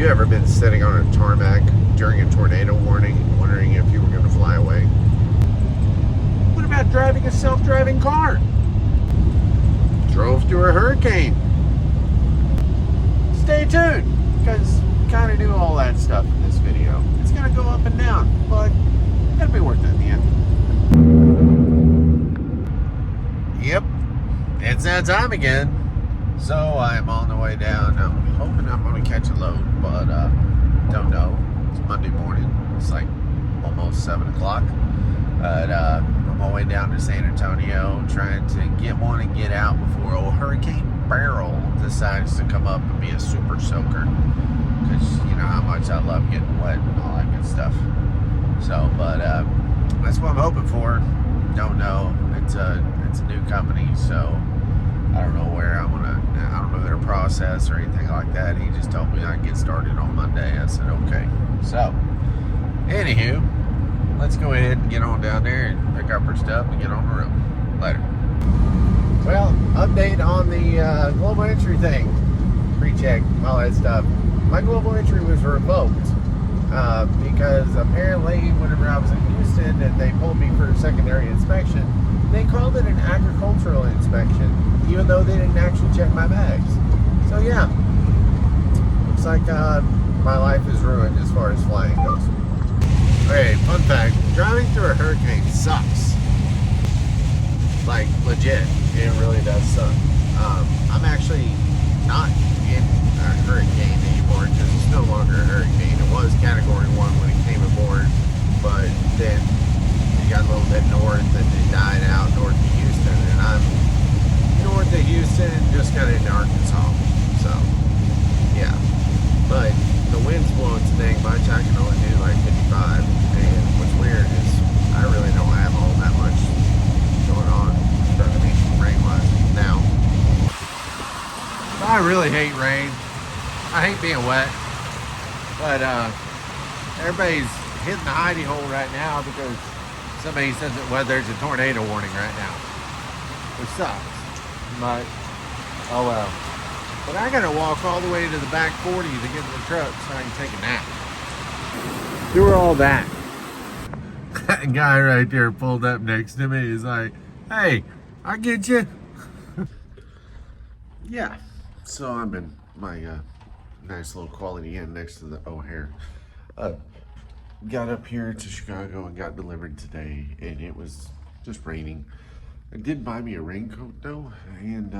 you ever been sitting on a tarmac during a tornado warning, wondering if you were going to fly away? What about driving a self-driving car? Drove through a hurricane. Stay tuned, because we kind of do all that stuff in this video. It's going to go up and down, but it'll be worth it in the end. Yep, it's that time again. So I'm on the way down. I'm hoping I'm going to catch a load, but don't know. It's Monday morning. It's like almost 7 o'clock. But I'm on my way down to San Antonio, trying to get one and get out before old Hurricane Beryl decides to come up and be a super soaker. Because you know how much I love getting wet and all that good stuff. So, but that's what I'm hoping for. Don't know. It's a new company, so I don't know where I don't know their process or anything like that. He just told me I'd get started on Monday. I said, okay. So, anywho, let's go ahead and get on down there and pick up our stuff and get on the road. Later. Well, update on the global entry thing. Pre-check, all that stuff. My global entry was revoked because apparently whenever I was in Houston and they pulled me for a secondary inspection, they called it an agricultural inspection, even though they didn't actually check my bags. So yeah, looks like my life is ruined as far as flying goes. Okay, fun fact, driving through a hurricane sucks. Like, legit, it really does suck. I'm actually not in a hurricane anymore because it's no longer a hurricane. It was Category 1 when it came aboard, but then it got a little bit north and it died out north of Houston, and I'm north of Houston, just got into Arkansas. So, yeah. But the wind's blowing so much, I can only do like 55. And what's weird is I really don't have all that much going on in front of me, rain-wise, now. I really hate rain. I hate being wet. But everybody's hitting the hidey hole right now because somebody says that, well, there's a tornado warning right now. Which sucks. But, oh well. But I gotta walk all the way to the back 40 to get to the truck so I can take a nap. Do all that. That guy right there pulled up next to me. He's like, hey, I'll get you. Yeah. So I'm in my nice little Quality Inn next to the O'Hare. Got up here to Chicago and got delivered today, and it was just raining. I did buy me a raincoat though, and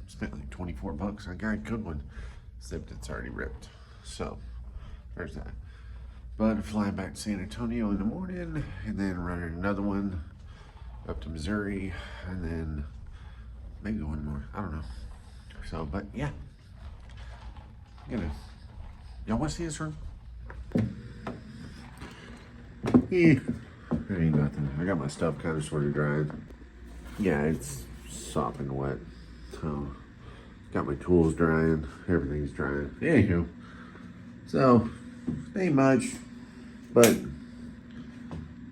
spent like 24 bucks. I got a good one, except it's already ripped. So there's that. But flying back to San Antonio in the morning, and then running another one up to Missouri, and then maybe one more. I don't know. So, but yeah, y'all want to see this room? Yeah, there ain't nothing. I got my stuff kind of sort of dried. Yeah, it's sopping wet. So, got my tools drying. Everything's drying. Anywho, so ain't much, but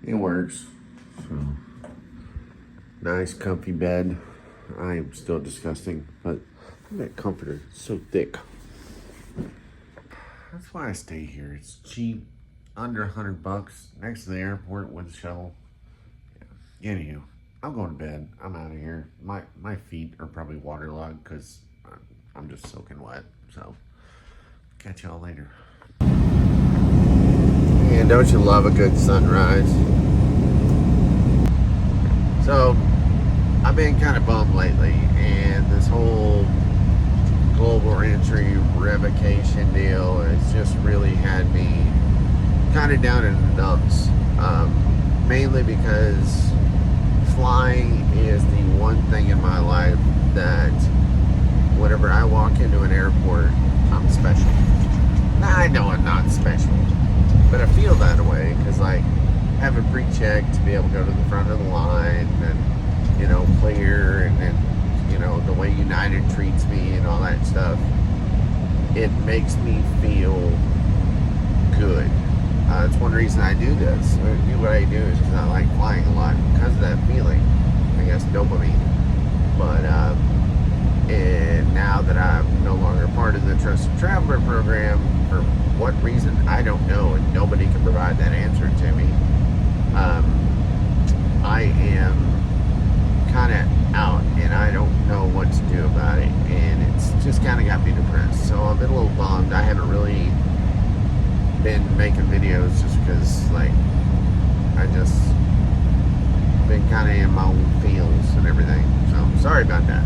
it works. So, nice, comfy bed. I am still disgusting, but that comforter is so thick. That's why I stay here. It's cheap, under 100 bucks, next to the airport with a shuttle. Yeah. Anywho, I'm going to bed. I'm out of here. My feet are probably waterlogged because I'm just soaking wet. So, catch y'all later. And don't you love a good sunrise? So, I've been kind of bummed lately, and this whole global entry revocation deal has just really had me kind of down in the dumps. Mainly because flying is the one thing in my life that whenever I walk into an airport, I'm special. Now, I know I'm not special, but I feel that way because, like, having pre-check to be able to go to the front of the line and, you know, clear, and then, you know, the way United treats me and all that stuff, it makes me feel good. It's one reason I do this. What I do is because I like flying a lot because of that feeling. I guess dopamine. But And now that I'm no longer part of the Trusted Traveler program, for what reason, I don't know, and nobody can provide that answer to me. I am kind of out, and I don't know what to do about it, and it's just kind of got me depressed. So I've been a little bummed. I haven't really been making videos just because, like, I just been kind of in my own feels and everything. So sorry about that.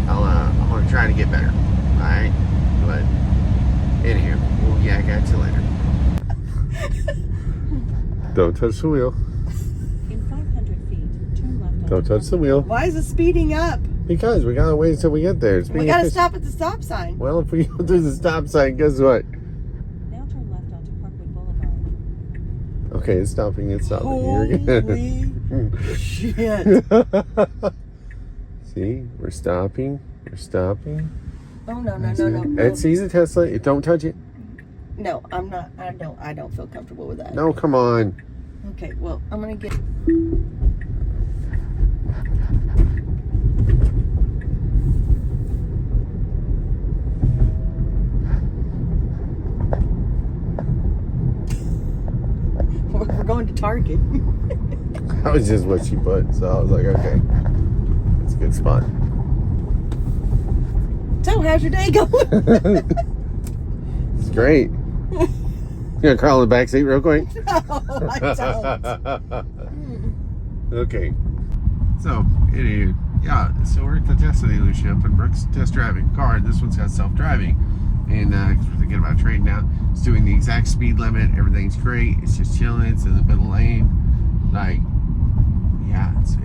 I'm gonna try to get better. All right, but anywho, well, yeah, I got you later. Don't touch the wheel. In 500 feet, turn left. Don't touch the wheel. Why is it speeding up? Because we gotta wait until we get there. We gotta stop at the stop sign. Well, if we go through the stop sign, guess what? Now turn left onto Parkway Boulevard. Okay, it's stopping. It's stopping. Holy shit. See, we're stopping. We're stopping. Oh no. It sees a Tesla. Don't touch it. No, I'm not. I don't feel comfortable with that. No, come on. Okay, well, I'm gonna get. We're going to Target. That was just what she put, so I was like, okay, it's a good spot. So, how's your day going? It's great. You gonna crawl in the back seat real quick? No, I don't. Okay. So, anyway, yeah, so we're at the Tesla dealership, and Brooke's test driving a car. This one's got self-driving. And because we're thinking about trading now, it's doing the exact speed limit. Everything's great. It's just chilling. It's in the middle lane. Like, yeah, it's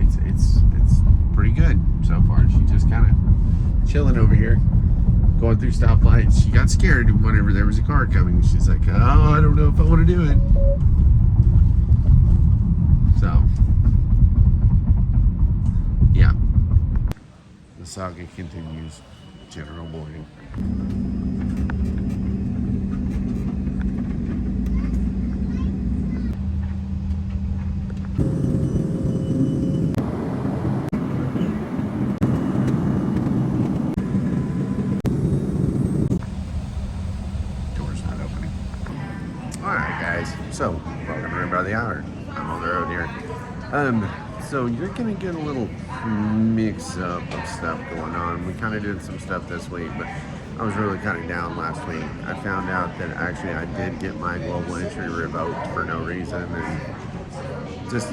pretty good so far. She's just kind of chilling over here, going through stoplights. She got scared whenever there was a car coming. She's like, oh, I don't know if I want to do it. So, yeah. The saga continues. General morning. Door's not opening. Alright guys, so welcome to Rim by the Hour. I'm on the road here. So you're gonna get a little mix up of stuff going on. We kind of did some stuff this week, but I was really kind of down last week. I found out that actually I did get my global entry revoked for no reason, and just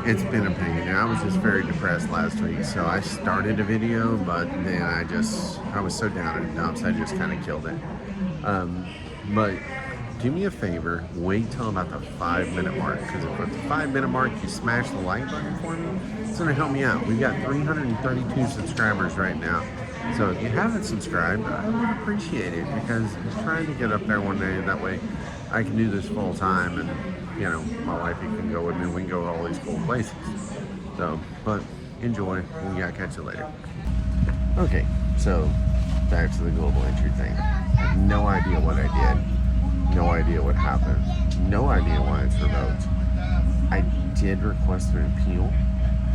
it's been a pain. And I was just very depressed last week, so I started a video, but then I was so down in the dumps, I just kind of killed it. But do me a favor, wait till about the 5-minute mark, because if at the 5-minute mark you smash the like button for me, it's going to help me out. We've got 332 subscribers right now. So if you haven't subscribed, I would appreciate it, because I'm trying to get up there one day. That way I can do this full time, and you know, my wife can go with me. We can go to all these cool places. So, but enjoy. We gotta catch you later. Okay, so back to the global entry thing. I have no idea what I did. No idea what happened. No idea why it's revoked. I did request an appeal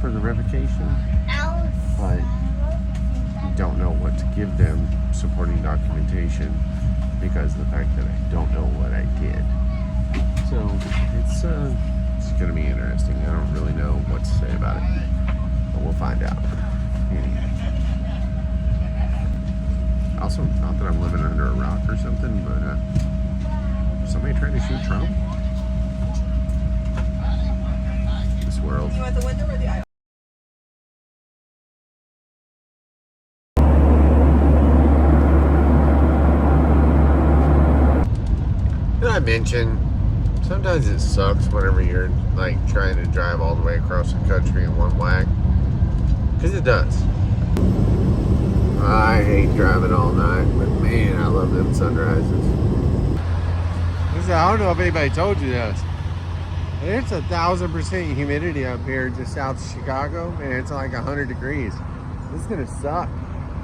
for the revocation, but don't know what to give them supporting documentation because of the fact that I don't know what I did. So it's going to be interesting. I don't really know what to say about it, but we'll find out. Anyway. Also, not that I'm living under a rock or something, but somebody trying to shoot Trump? This world. You want the window or the aisle? Did I mention sometimes it sucks whenever you're like trying to drive all the way across the country in one whack? Because it does. I hate driving all night, but man, I love them sunrises. I don't know if anybody told you this. It's 1,000% humidity up here just south of Chicago, and it's like 100 degrees. This is gonna suck.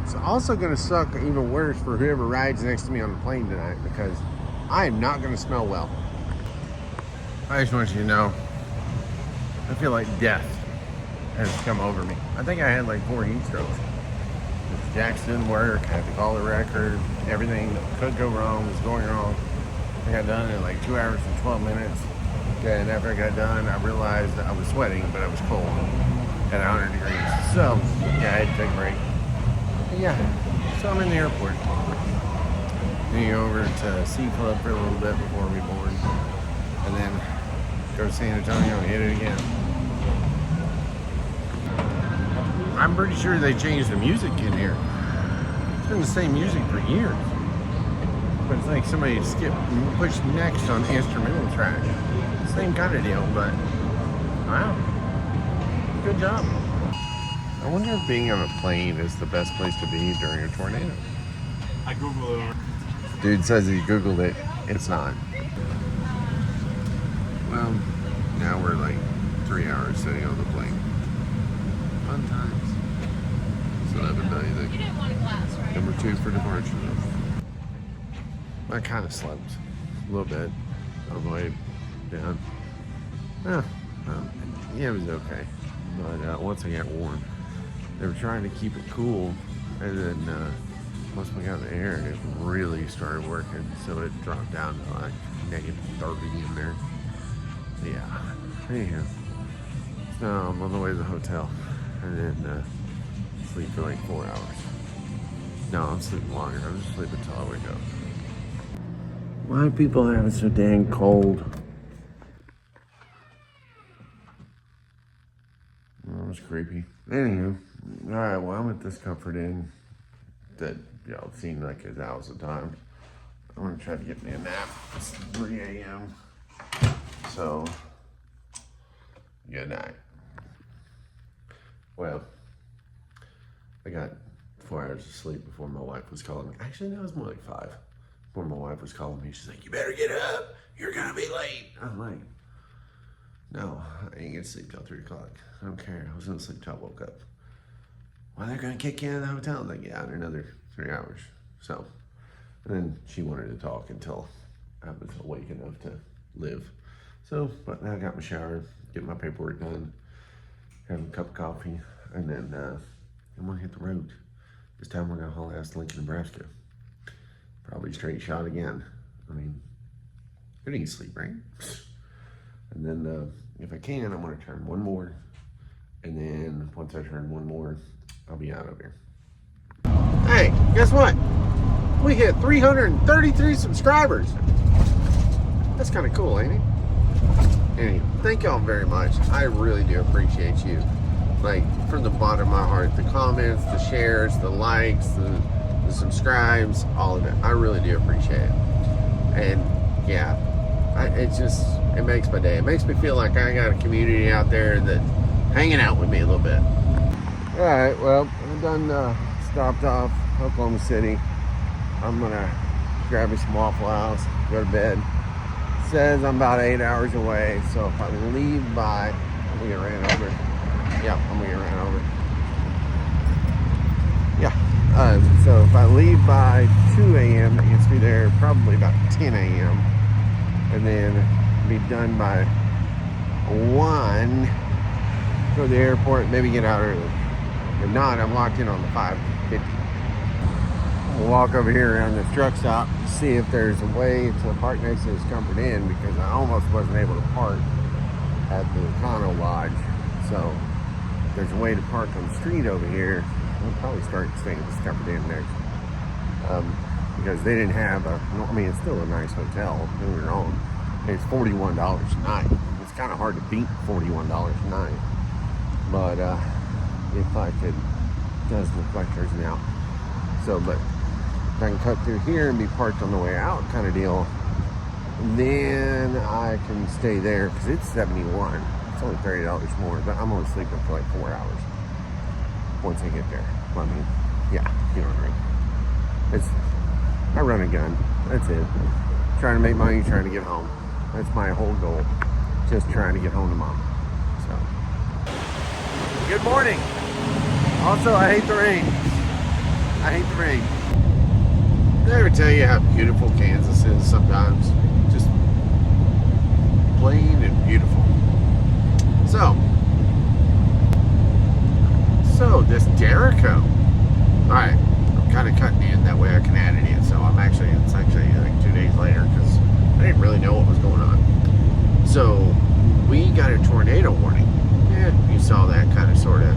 It's also gonna suck even worse for whoever rides next to me on the plane tonight, because I am not gonna smell well. I just want you to know, I feel like death has come over me. I think I had like 4 heat strokes. The jacks didn't work. I had to call the record. Everything could go wrong was going wrong. I got done in like 2 hours and 12 minutes. And after I got done, I realized that I was sweating, but I was cold at 100 degrees. So, yeah, I had to take a break. But yeah, so I'm in the airport. Then over to Sea Club for a little bit before we board. And then go to San Antonio and hit it again. I'm pretty sure they changed the music in here. It's been the same music for years. But it's like somebody pushed next on the instrumental track. Same kind of deal, but wow. Good job. I wonder if being on a plane is the best place to be during a tornado. I Googled it. Dude says he Googled it. It's not. Well, now we're like 3 hours sitting on the plane. Fun times. So that would be You didn't want a glass, right? number 2 for departure. I kind of slept a little bit on the way down. Yeah, it was okay. But once I got warm, they were trying to keep it cool, and then once we got in the air, it really started working, so it dropped down to like negative 30 in there. Yeah. Anyhow, so now I'm on the way to the hotel, and then sleep for like 4 hours. No, I'm sleeping longer. I'm just sleeping until I wake up. Why do people have it so dang cold? That was creepy. Anywho, alright, well, I'm at this Comfort Inn that y'all have seen like 1,000 times. I'm gonna try to get me a nap. It's 3 a.m. So, good night. Well, I got 4 hours of sleep before my wife was calling me. Actually, no, it was more like 5. Before my wife was calling me, she's like, "You better get up. You're gonna be late." I'm like, "No, I ain't gonna sleep till 3 o'clock. I don't care. I was gonna sleep till I woke up." "Well, they're gonna kick you out of the hotel." I'm like, "Yeah, in another 3 hours." So, and then she wanted to talk until I was awake enough to live. So, but now I got my shower, get my paperwork done, have a cup of coffee, and then I'm gonna hit the road. This time we're gonna haul ass to Lincoln, Nebraska. Probably straight shot again. I mean, who needs sleep, right? And then if I can, I'm gonna turn one more. And then once I turn one more, I'll be out of here. Hey, guess what? We hit 333 subscribers. That's kind of cool, ain't it? Anyway, thank y'all very much. I really do appreciate you. Like, from the bottom of my heart, the comments, the shares, the likes, the subscribes, all of it. I really do appreciate it. And yeah, it makes my day. It makes me feel like I got a community out there that's hanging out with me a little bit. All right, well, I'm done stopped off Oklahoma City. I'm gonna grab me some Waffle House, go to bed. It says I'm about 8 hours away, so if I leave by, I'm gonna get ran over. Yeah, I'm gonna get ran over. Yeah. So if I leave by 2 a.m., that gets me there probably about 10 a.m. And then be done by 1, go to the airport, maybe get out early. If not, I'm locked in on the 5:50. We'll walk over here around the truck stop to see if there's a way to park next to this Comfort Inn, because I almost wasn't able to park at the Econo Lodge. So if there's a way to park on the street over here, I'll probably start staying at this Comfort Inn next. Because they didn't have I mean, it's still a nice hotel, don't get me wrong. It's $41 a night. It's kind of hard to beat $41 a night. But if I could, it does look like there's an out. So, but if I can cut through here and be parked on the way out kind of deal, then I can stay there, because it's $71. It's only $30 more, but I'm only sleeping for like 4 hours once I get there. I mean, yeah, you know what I mean. I run a gun. That's it. Trying to make money, trying to get home. That's my whole goal. Just trying to get home to mom. So, good morning. Also, I hate the rain. I hate the rain. Did I ever tell you how beautiful Kansas is sometimes? Just plain and beautiful. So this Jericho. All right. So we got a tornado warning. Yeah, you saw that kind of, sort of.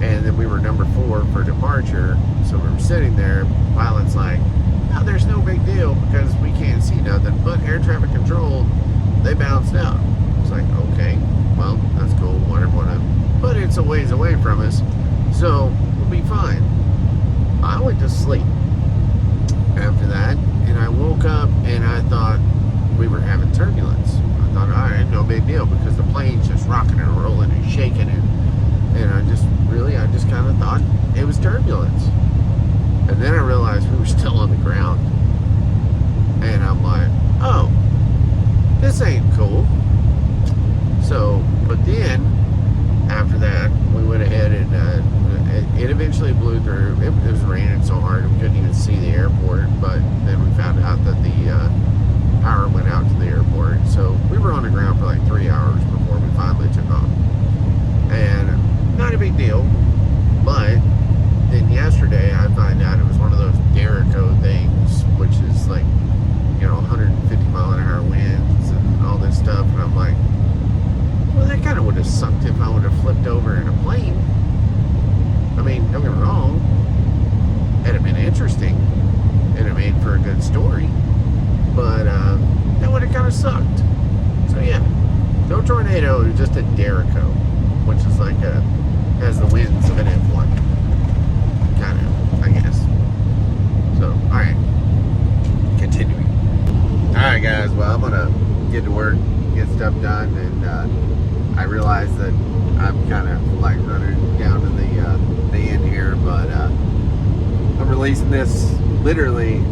And then we were number 4 for departure. So we were sitting there. Pilot's like, "Oh, there's no big deal because we can't see nothing. But air traffic control, they bounced out." It's like, okay, well, that's cool. Whatever. But it's a ways away from us, so we'll be fine. I went to sleep after that, and I woke up and I thought we were having turbulence. I thought, all right, no big deal, because the plane's just rocking and rolling and shaking, and I just kind of thought it was turbulence. And then I realized we were still on the ground, and I'm like, oh, this ain't cool. So, but then after that, we went ahead and it eventually blew through. It was raining so hard we couldn't even see the airport, but then we found out that the power went out to the airport. So we were on the ground for like 3 hours before we finally took off. And not a big deal, but then yesterday I find out it was one of those Jericho things, which is like, 150 mile an hour winds and all this stuff. And I'm like, well, that kind of would have sucked if I would have flipped over in a plane. I mean, don't get me wrong, it'd have been interesting. It'd have made for a good story. But that would have kind of sucked. So yeah, no tornado, it was just a Jericho, which is like has the winds of an F1. Kind of, I guess. So, alright. Continuing. Alright guys, well, I'm gonna get to work, get stuff done, and I realize that I'm kind of like running down to the end here, but I'm releasing this literally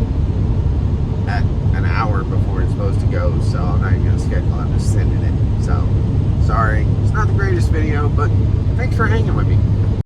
at an hour before it's supposed to go, so I'm not even gonna schedule. I'm just sending it. So sorry, it's not the greatest video, but thanks for hanging with me.